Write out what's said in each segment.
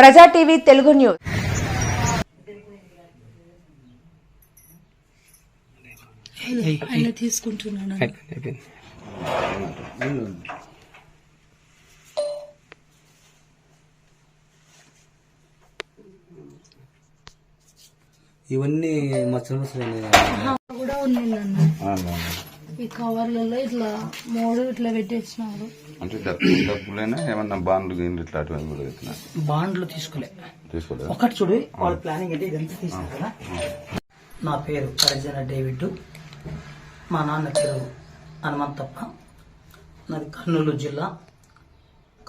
ప్రజా TV Telugu news. తీసుకుంటున్నాను. ఇవన్నీ మచ్చలు కూడా ఉన్నాయన్న. ఈ కవర్లలో ఇట్లా మూడు ఇట్లా పెట్టేసినారు. అంటే డబ్బులైనా ఏమన్నా బాండ్లు ఇట్లాంటివి కూడా పెట్టినా? బాండ్లు తీసుకోలే. ఒకటి చూడు వాళ్ళ ప్లానింగ్ అంటే ఇదంతా తీసుకున్నా కదా. నా పేరు కరజన డేవిడ్, మా నాన్న పేరు హనుమంతప్ప. నాది కర్నూలు జిల్లా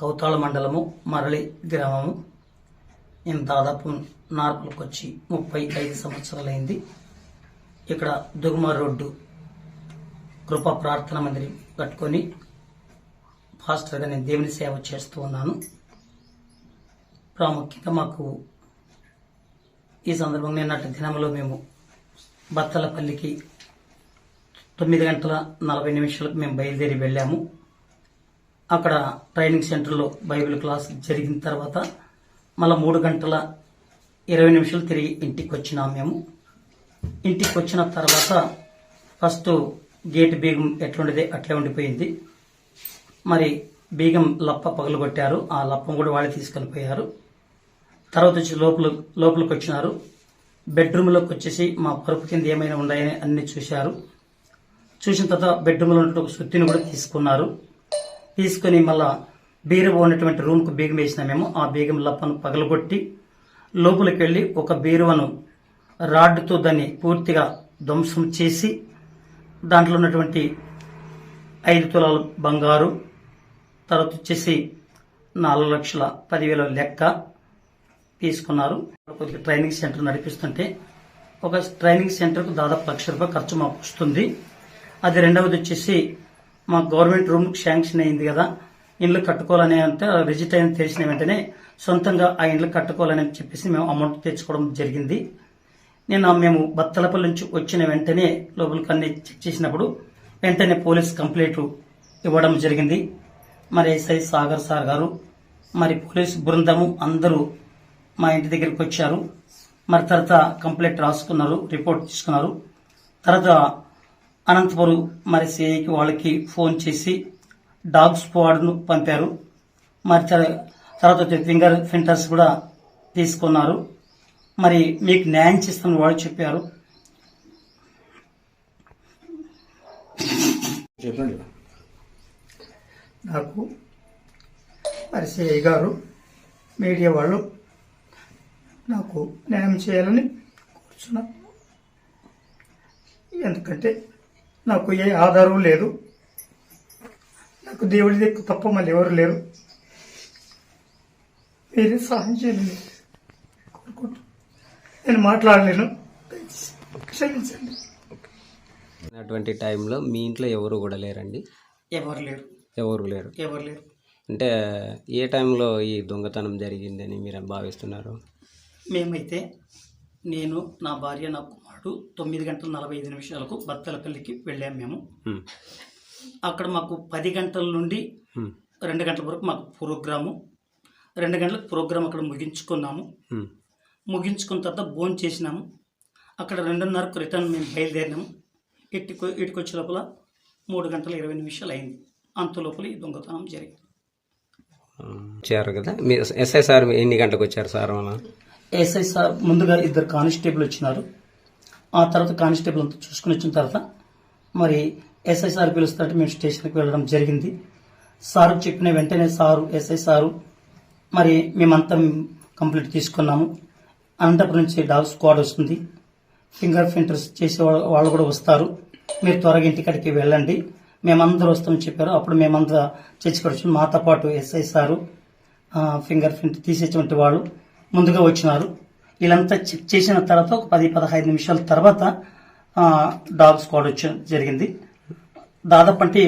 కౌతాళ మండలము మరళి గ్రామము. నేను దాదాపు నార్పులకు వచ్చి 35 సంవత్సరాలైంది. ఇక్కడ దుగుమ రోడ్డు కృపా ప్రార్థన మందిరం కట్టుకొని ఫాస్టర్గా నేను దేవుని సేవ చేస్తూ ఉన్నాను. ప్రాముఖ్యంగా మాకు ఈ సందర్భంగా నిన్నటి దినంలో మేము బత్తలపల్లికి 9:40 మేము బయలుదేరి వెళ్ళాము. అక్కడ ట్రైనింగ్ సెంటర్లో బైబిల్ క్లాస్ జరిగిన తర్వాత మళ్ళీ 3:20 తిరిగి ఇంటికి వచ్చినాము. మేము ఇంటికి వచ్చిన తర్వాత ఫస్ట్ గేట్ బీగం ఎట్లుండేది అట్లే ఉండిపోయింది. మరి బీగం లప్ప పగలగొట్టారు. ఆ లప్పం కూడా వాళ్ళే తీసుకెళ్ళిపోయారు. తర్వాత వచ్చి లోపలికి వచ్చినారు. బెడ్రూమ్లోకి వచ్చేసి మా పరుపు కింద ఏమైనా ఉన్నాయని అన్ని చూశారు. చూసిన తర్వాత బెడ్రూమ్లో ఉన్నటువంటి ఒక సుత్తిని కూడా తీసుకున్నారు. తీసుకుని మళ్ళా బీరువా ఉన్నటువంటి రూమ్కు బీగం వేసినా మేము. ఆ బీగం లప్పను పగలగొట్టి లోపలికి వెళ్ళి ఒక బీరువను రాడ్డుతో దాన్ని పూర్తిగా ధ్వంసం చేసి దాంట్లో ఉన్నటువంటి 5 తులాల బంగారు, తర్వాత వచ్చేసి 4,10,000 లెక్క తీసుకున్నారు. ట్రైనింగ్ సెంటర్ నడిపిస్తుంటే ఒక ట్రైనింగ్ సెంటర్కు దాదాపు ₹1,00,000 ఖర్చు మాకు వస్తుంది. అది రెండవది వచ్చేసి మా గవర్నమెంట్ రూమ్కి శాంక్షన్ అయింది కదా, ఇండ్లు కట్టుకోవాలని అంటే రిజిట్ అయిన తెలిసిన వెంటనే సొంతంగా ఆ ఇండ్లు కట్టుకోవాలని చెప్పేసి మేము అమౌంట్ తెచ్చుకోవడం జరిగింది. మేము బత్తలపల్లి నుంచి వచ్చిన వెంటనే లోపలికి అన్ని చెక్ చేసినప్పుడు వెంటనే పోలీస్ కంప్లైంట్ ఇవ్వడం జరిగింది. మరి ఎస్ఐ సాగర్ సార్ గారు మరి పోలీస్ బృందము అందరూ మా ఇంటి దగ్గరికి వచ్చారు. మరి తర్వాత కంప్లైంట్ రాసుకున్నారు, రిపోర్ట్ తీసుకున్నారు. తర్వాత అనంతపురం మరి సిఐకి వాళ్ళకి ఫోన్ చేసి డాగ్ స్క్వాడ్ను పంపారు. మరి తర్వాత ఫింగర్ ప్రింటర్స్ కూడా తీసుకున్నారు. మరి మీకు న్యాయం చేస్తామని వాళ్ళు చెప్పారు. నాకు మరి సిఐ గారు మీడియా వాళ్ళు నాకు న్యాయం చేయాలని కూర్చున్నారు. ఎందుకంటే నాకు ఏ ఆధారం లేదు, నాకు దేవుడి దగ్గర తప్ప మళ్ళీ ఎవరు లేరు. మీరే సహాయం చేయాలని కోరుకుంటూ నేను మాట్లాడలేను, క్షమించండి. అటువంటి టైంలో మీ ఇంట్లో ఎవరు కూడా లేరండి? ఎవరు లేరు. అంటే ఏ టైంలో ఈ దొంగతనం జరిగిందని మీరు భావిస్తున్నారు? మేమైతే నేను, నా భార్య, నా కుమారుడు 9:45 బత్తలపల్లికి వెళ్ళాము. మేము అక్కడ మాకు 10 గంటల నుండి 2 గంటల వరకు మాకు ప్రోగ్రాము. 2 గంటలకు ప్రోగ్రాం అక్కడ ముగించుకున్నాము. ముగించుకున్న తర్వాత భోజనం చేసినాము. అక్కడ 2:30కు రిటర్న్ మేము బయలుదేరినాము. ఇటుకు వచ్చే లోపల 3:20 అయింది. అంత లోపల ఈ దొంగతనం జరిగింది. వచ్చారు కదా మీరు ఎస్ఐ సార్ ఎన్ని గంటలకు వచ్చారు సార్? ఎస్ఐ సార్ ముందుగా 2 కానిస్టేబుల్ వచ్చినారు. ఆ తర్వాత కానిస్టేబుల్ అంతా చూసుకుని వచ్చిన తర్వాత మరి ఎస్ఐ సార్ పిలుస్తుంటే మేము స్టేషన్కి వెళ్ళడం జరిగింది. సార్ చెప్పిన వెంటనే ఎస్ఐ సారు మరి మేమంతా కంప్లీట్ తీసుకున్నాము. అనంతపురం నుంచి డాగ్ స్క్వాడ్ వస్తుంది, ఫింగర్ ప్రింటర్స్ చేసే వాళ్ళు కూడా వస్తారు, మీరు త్వరగా ఇంటికాడికి వెళ్ళండి, మేమందరూ వస్తామని చెప్పారు. అప్పుడు మేమంతా చర్చకొచ్చి మాతో పాటు ఎస్ఐ సారు ఫింగర్ ప్రింట్ తీసేటువంటి వాళ్ళు ముందుగా వచ్చినారు. వీళ్ళంతా చెక్ చేసిన తర్వాత ఒక 10-15 నిమిషాల తర్వాత డాగ్ స్క్వాడ్ జరిగింది. దాదాపు అంటే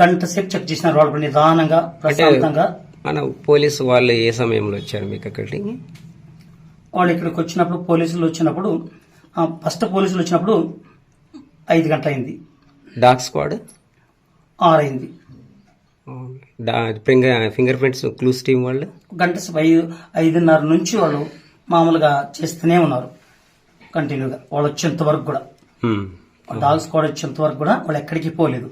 గంట సేపు చెక్ చేసినారు వాళ్ళు నిదానంగా, ప్రశాంతంగా. మన పోలీసు వాళ్ళు ఏ సమయంలో వచ్చారు మీకు అక్కడికి? వాళ్ళు ఇక్కడికి వచ్చినప్పుడు ఫస్ట్ పోలీసులు వచ్చినప్పుడు 5 గంటలు అయింది. డాగ్ స్క్వాడ్ 6 అయింది. ఫింగర్ ప్రింట్స్ క్లూస్ టీమ్ వాళ్ళు గంట సేపు 5:30 నుంచి వాళ్ళు మామూలుగా చేస్తూనే ఉన్నారు కంటిన్యూగా. వాళ్ళు వచ్చేంత వరకు కూడా, డాగ్స్ కూడా వచ్చేంత వరకు కూడా వాళ్ళు ఎక్కడికి పోలేదు.